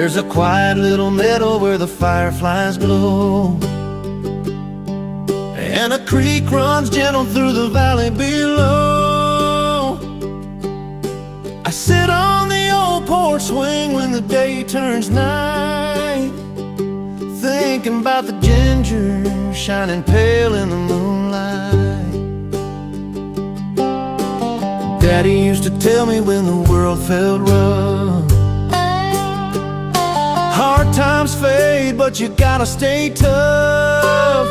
There's a quiet little meadow where the fireflies glow, and a creek runs gentle through the valley below. I sit on the old porch swing when the day turns night, thinking about the Genjer shining pale in the moonlight. Daddy used to tell me when the world felt rough, hard times fade, but you gotta stay tough.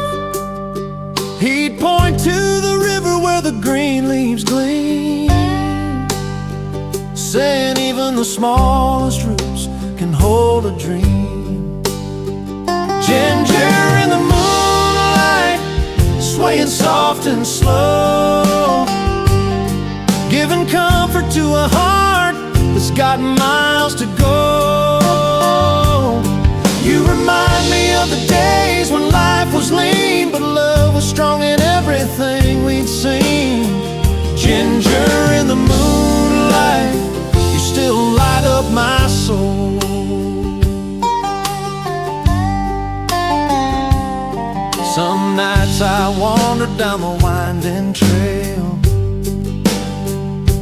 He'd point to the river where the green leaves gleam, saying even the smallest roots can hold a dream. Genjer in the moonlight, swaying soft and slow, giving comfort to a heart that's got miles to go. You remind me of the days when life was lean, but love was strong in everything we'd seen. Genjer in the moonlight, you still light up my soul. Some nights I wander down the winding trail,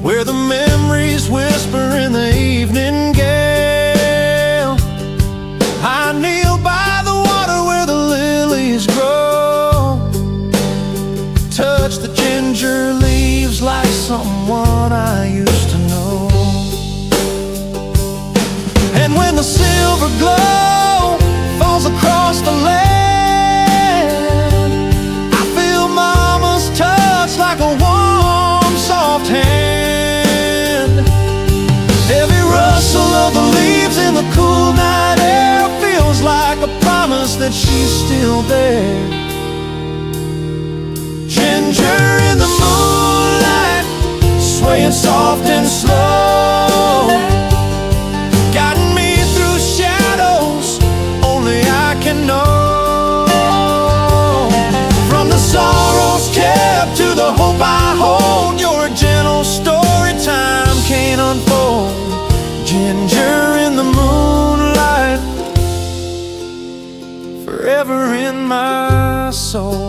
where the memories whisper in the evening gale. I kneel by the water where the lilies grow, touch the Genjer leaves like someone I used to know. And when the silver glow falls across the land, I feel mama's touch like a warm, soft hand. Every rustle of the leaves in the cool night air feels like a promise that she's still there. Genjer in the moonlight, swaying soft and slow, guiding me through shadows only I can know. From the sorrows kept to the hope I hold, your gentle story time can't unfold. Genjer in the moonlight, forever in my soul.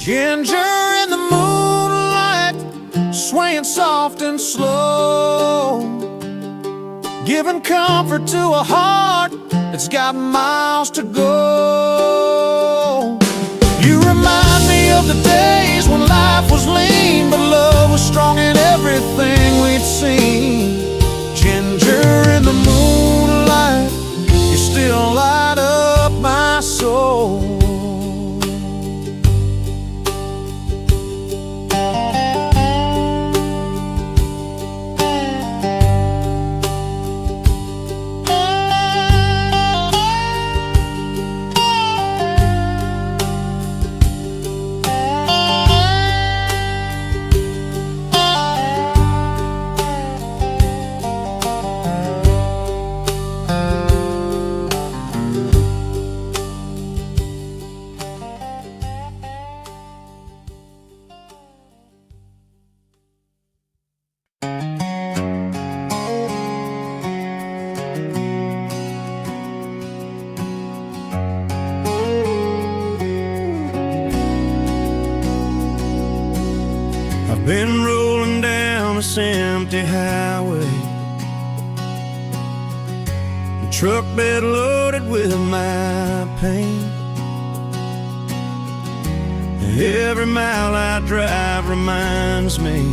Genjer in the moonlight, swaying soft and slow, giving comfort to a heart that's got miles to go. You remind me of the days when life was lean, but love was strong in everything we'd seen. Genjer in the moonlight, you still light up my soul. Been rolling down this empty highway, the truck bed loaded with my pain. Every mile I drive reminds me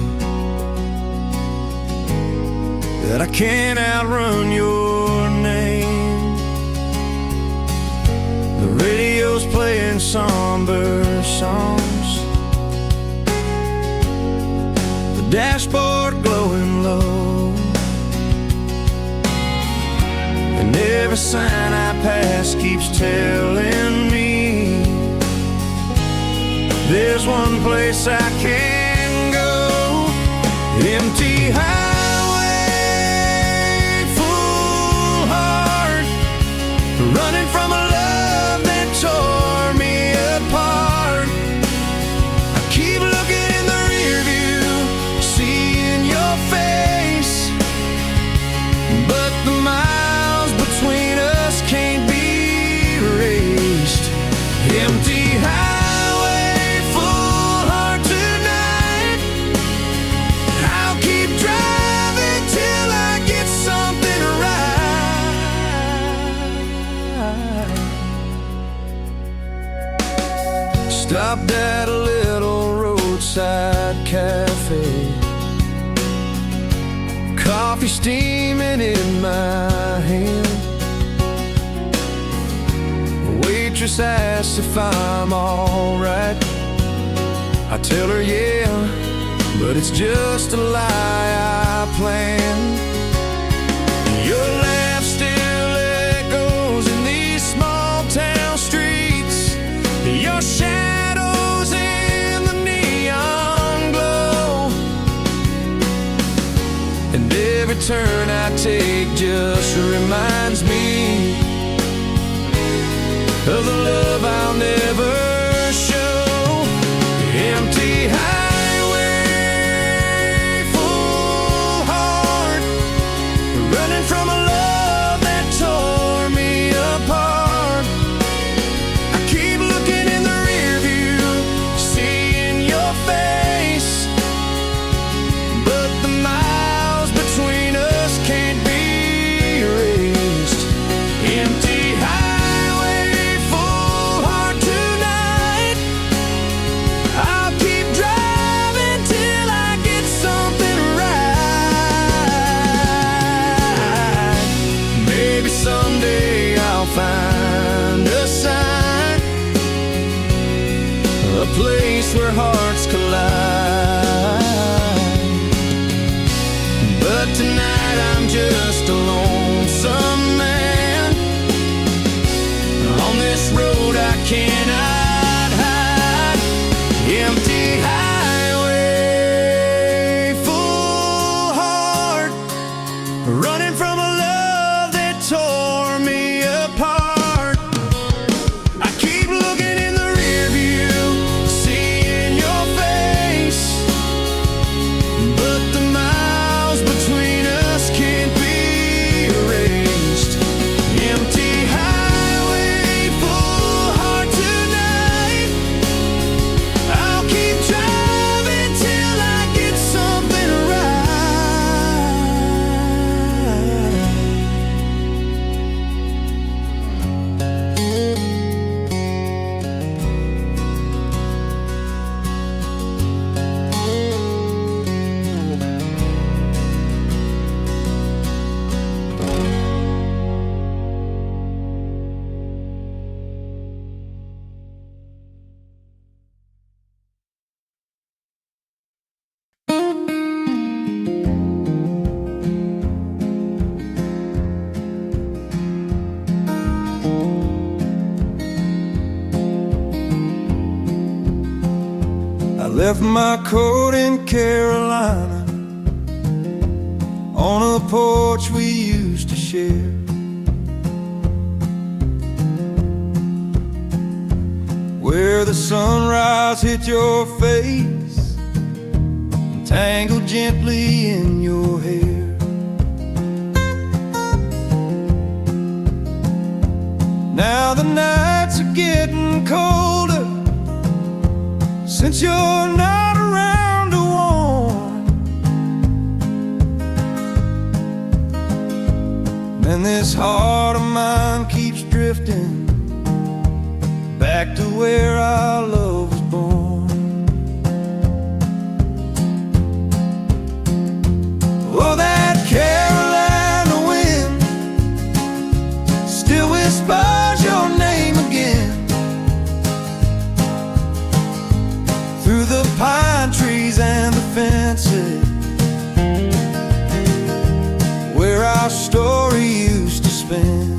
that I can't outrun your name. The radio's playing somber songs, dashboard glowing every sign I pass keeps telling me there's one place I can go. Empty highway, full heart, running from a love that tore me apart. I keep looking in the rear view, seeing your face, but the miles between us can't be erased. Empty highway, full heart tonight. I'll keep driving till I get something right. Stopped at a little roadside cafe, coffee steaming in my hand. The waitress asks if I'm alright. I tell her yeah, but it's just a lie I planned. Your laugh still echoes in these small town streets, your shadows in the neon glow, and every turn I take just reminds me of the love I'll never show. Empty highway, full heart, running from a love that tore me apart. I keep looking in the rear view, seeing your face, but the miles between us can't be erased. Empty highway, full heart tonight. I'll keep driving till I get something right. Maybe someday I'll find a sign, a place where hearts collide. But tonight I'm just a lonesome man on this road I cannot hide. Empty highway, full heart, running from a love that tore me apart. I keep looking in the rear view, seeing your face, but the miles between us can't be erased. Empty highway, full heart tonight. I'll keep driving till I get something I left my coat in Carolina on a porch we used to share. Where the sunrise hit your face and tangled gently in your hair. Now the nights are getting colder since you're not around to warm, and this heart of mine keeps drifting back to where our love was born. Oh, that Carolina wind still whispers your name again through the pine trees and the fences where our story used to spin.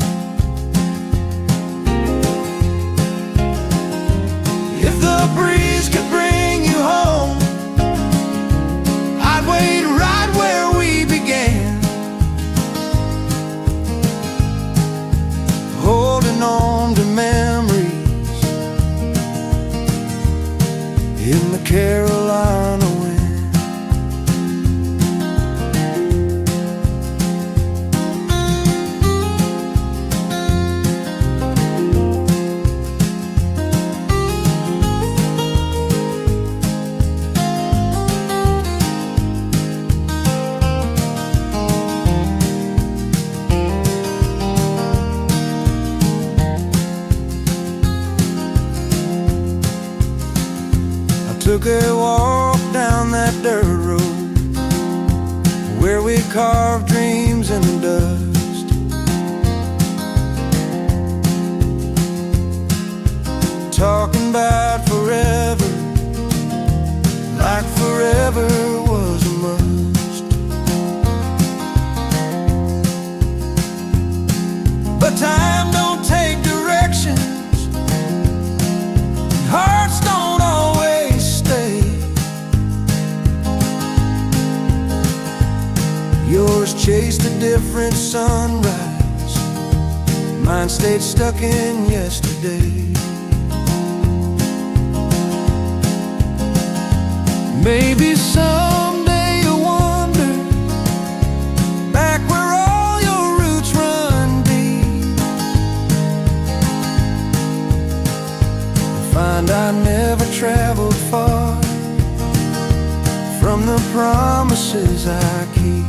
took a walk down that dirt road where we carved dreams in the dust. Talking about forever, like forever was a must. But time don't take directions, hearts don't always stay. Yours chased a different sunrise, mine stayed stuck in yesterday. Maybe someday you'll wander back where all your roots run deep, find I never traveled far from the promises I keep.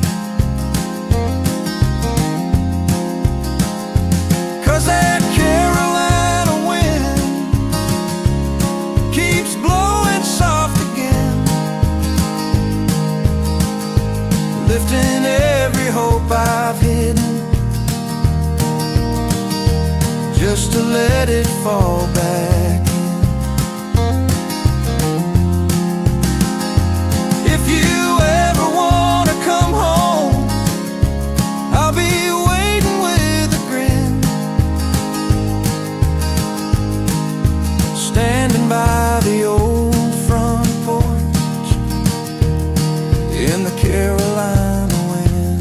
'Cause that Carolina wind keeps blowing soft again, lifting every hope I've hidden, just to let it fall back in. If you ever want to come home, I'll be waiting with a grin, standing by the old front porch in the Carolina wind.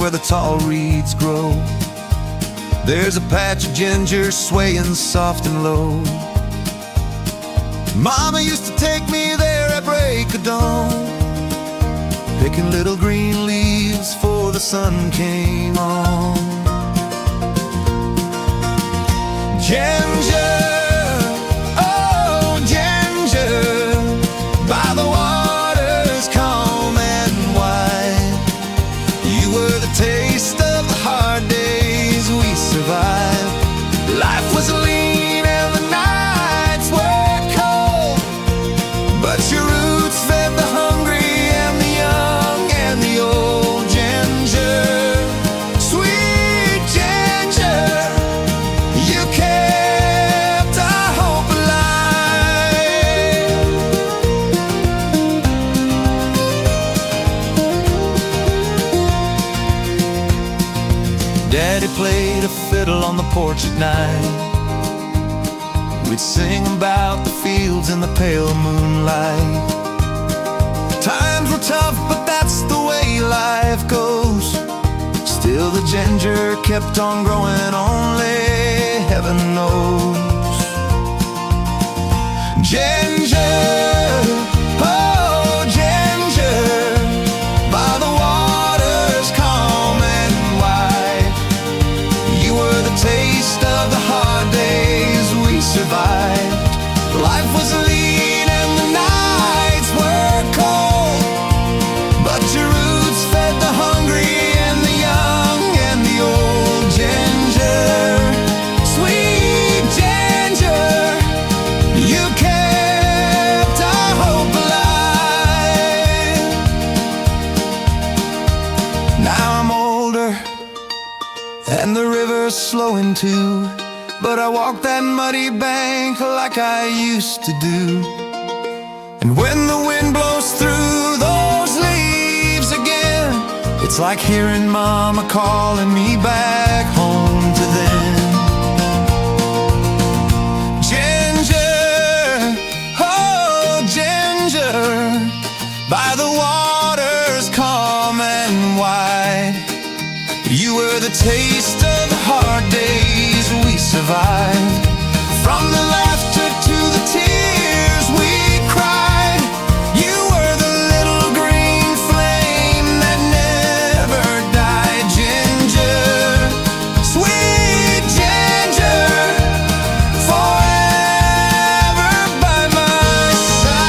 where the tall reeds grow. There's a patch of ginger swaying soft and low. Mama used to take me there at break of dawn, picking little green leaves before the sun came on. Genjer, oh Genjer, by the waters calm and wide. You were the taste of the hard days we survived. Life was lean and the nights were cold, but your roots fed the hungry and the young and the old. Genjer, sweet Genjer, you kept our hope alive. Daddy played a fiddle on the porch at night. We'd sing about the fields in the pale moonlight. Times were tough, but that's the way life goes. Still the ginger kept on growing, only heaven knows. Genjer, oh Genjer, by the waters calm and wide. You were the taste of the hard days we survived. Life was lean and the nights were cold, but your roots fed the hungry and the young and the old. Genjer, sweet Genjer, you kept our hope alive. Now I'm older and the river's slowing too, but I walk that muddy bank like I used to do. And when the wind blows through those leaves again, it's like hearing Mama calling me back home to them. Genjer, oh Genjer, by the waters calm and wide. You were the taste of the hard days we survived. From the laughter to the tears we cried, you were the little green flame that never died. Genjer, sweet Genjer, forever by my side.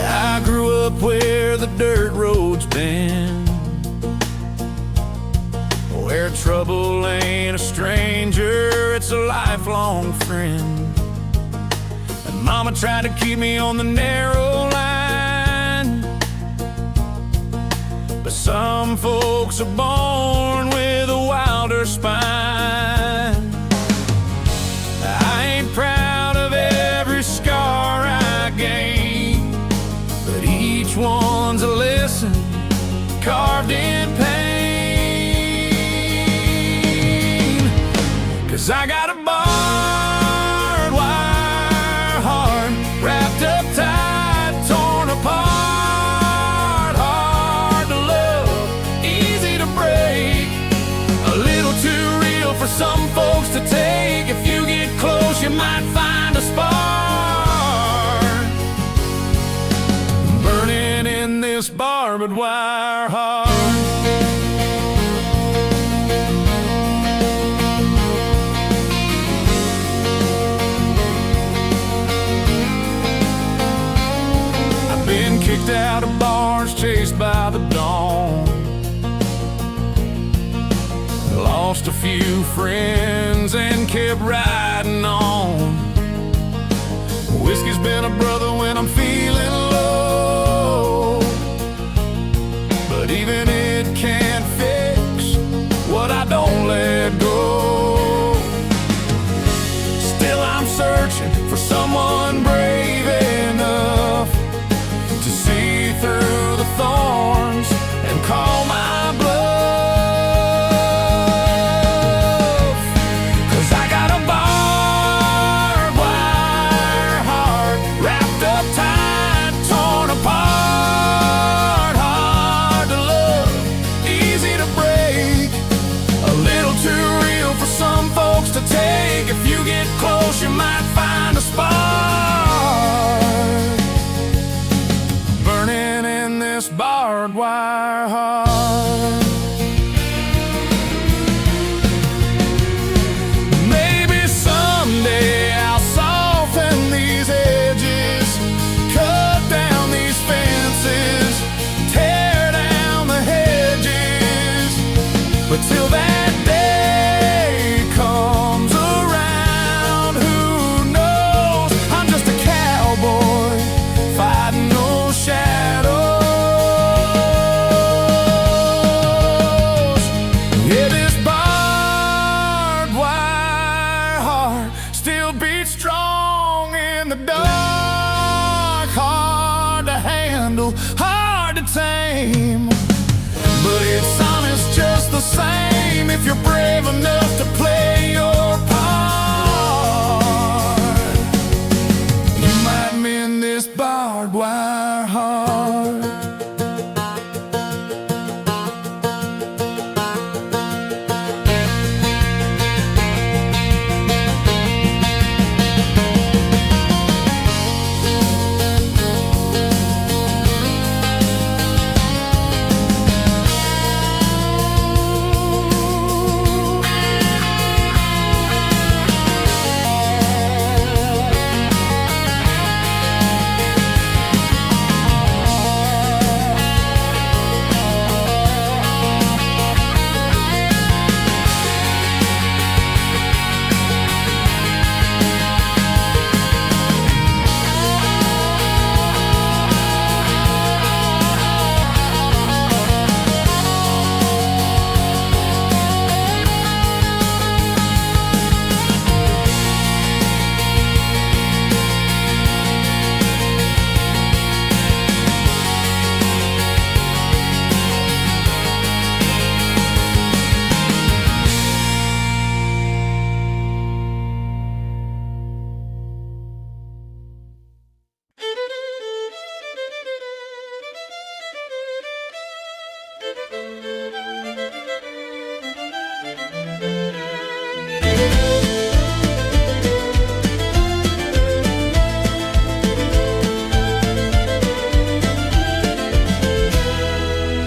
I grew up where the dirt road's been, where trouble ain't a stranger, it's a lifelong friend. And Mama tried to keep me on the narrow line, but some folks are born with a wilder spine. I ain't proud of every scar I gained, but each one's a lesson carved in pain. 'Cause I got a barbed wire heart wrapped up tight, torn apart, hard to love, easy to break, a little too real for some folks to take. If you get close, you might find a spark burning in this barbed wire heart. Sneaked out of bars, chased by the dawn. Lost a few friends and kept riding on. Whiskey's been a brother when I'm feeling low, but even it can't fix what I don't let go. Still I'm searching for someone brave enough to see through the thorns and call my bluff. 'Cause I got a barbed wire heart, wrapped up tight, torn apart, hard to love, easy to break, a little too real for some folks to take. If you get close, you might find a spark burning in this barbed wire heart. Maybe someday I'll soften these edges, cut down these fences, tear down the hedges, but till that day comes around, who knows? I'm just a cowboy fighting those shadows. Yeah, this barbed wire heart still beats strong in the dark, hard to handle, hard to tame, but it's honest just the same if you're brave enough to play your part. You might mend this barbed wire heart.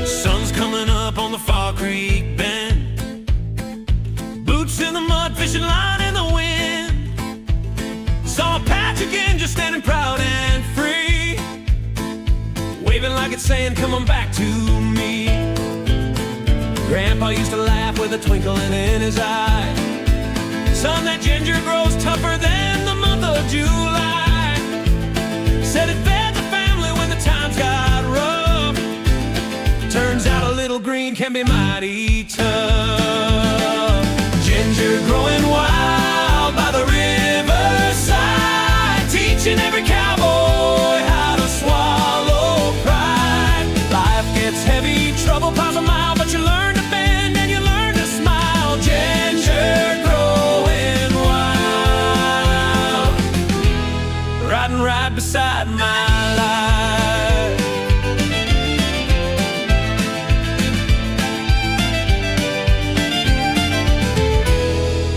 Sun's coming up on the Fall Creek bend, boots in the mud, fishing line in the wind. Saw a patch of Genjer standing proud and free, waving like it's saying, come on back to me. Grandpa used to laugh with a twinkle in his eye. Son, that Genjer grows tougher than the month of July. Said it fed the family when the times got rough. Turns out a little green can be mighty tough. Genjer growing wild by the riverside, teaching every cowboy how to swallow pride. Life gets heavy, trouble piles a mile, but you learn to bend and you learn to smile. Genjer growing wild, riding right beside my life.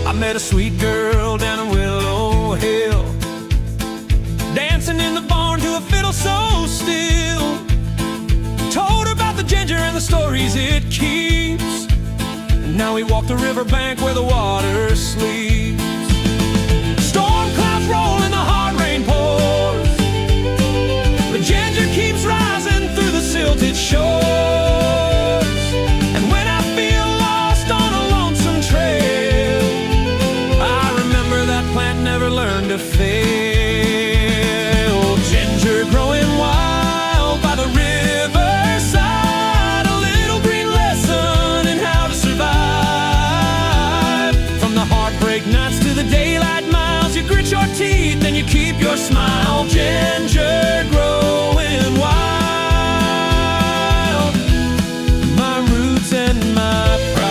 I met a sweet girl down in Willow Hill, dancing in the barn to a fiddle so still. Told her about the Genjer and the stories it keeps. Now we walk the riverbank where the water sleeps. Storm clouds roll and the hard rain pours. The Genjer keeps rising shores. And when I feel lost on a lonesome trail, I remember that plant never learned to fail. Genjer growing wild by the riverside, a little green lesson in how to survive. From the heartbreak nights to the daylight miles, you grit your teeth and you keep your smile. Genjer growing wild, my roots and my pride.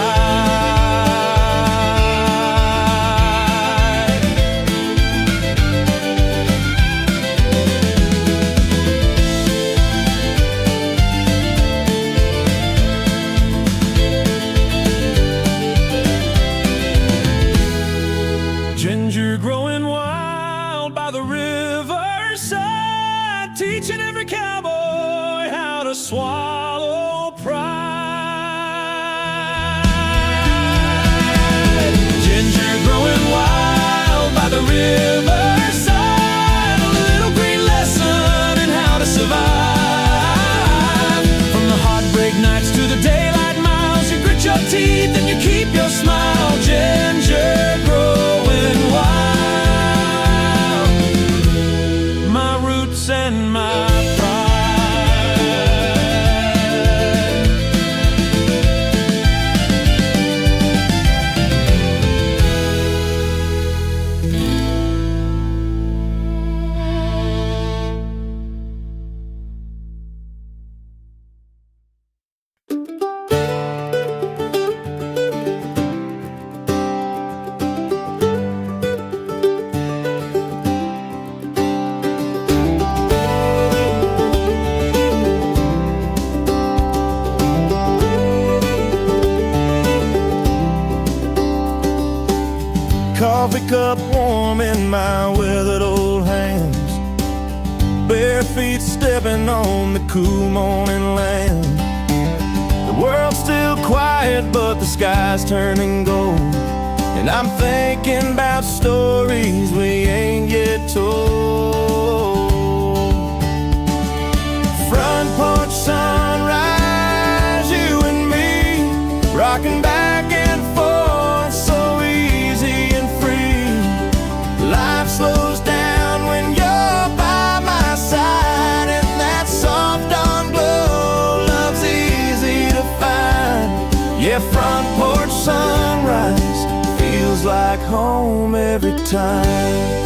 Genjer growing wild by the riverside, teaching every cowboy how to swallow pride. Genjer growing wild by the riverside, a little green lesson in how to survive. From the heartbreak nights to the daylight miles, you grit your teeth and you keep your smile. Genjer growing wild, my roots and my pride. Coffee cup warm in my weathered old hands, bare feet stepping on the cool morning land. The world's still quiet but the sky's turning gold, and I'm thinking about stories we ain't yet told. Front porch sunrise, you and me, rocking back and forth, so easy and free. Life slows down when you're by my side, and that soft dawn glow, love's easy to find. Yeah, front porch sunrise feels like home every time.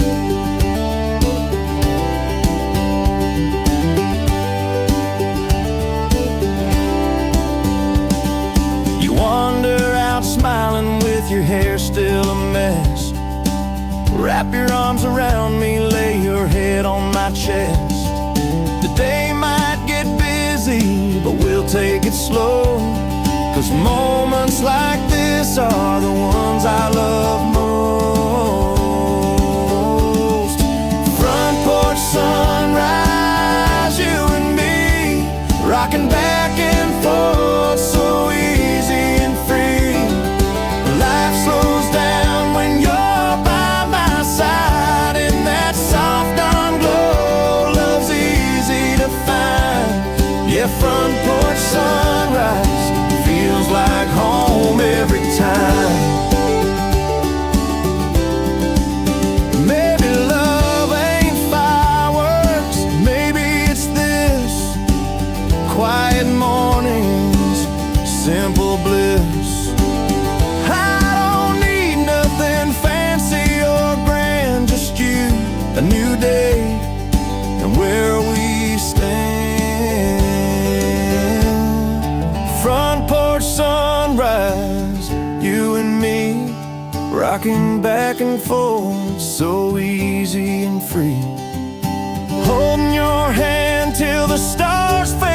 You wander out smiling with your hair still a mess. Wrap your arms around me, lay your head on my chest. The day might get busy, but we'll take it slow, 'cause moments like this are the ones I love most. Front porch sunrise, you and me, rocking back and forth, so easy and free. Life slows down when you're by my side, and that soft dawn glow, love's easy to find. Yeah, front porch sunrise feels like home every time. Maybe love ain't fireworks, maybe it's this, quiet mornings, simple bliss. I don't need nothing fancy or grand, just you, a new day, and where we stand. Front porch sunrise, you and me, rocking back and forth, so easy and free. Holding your hand till the stars fade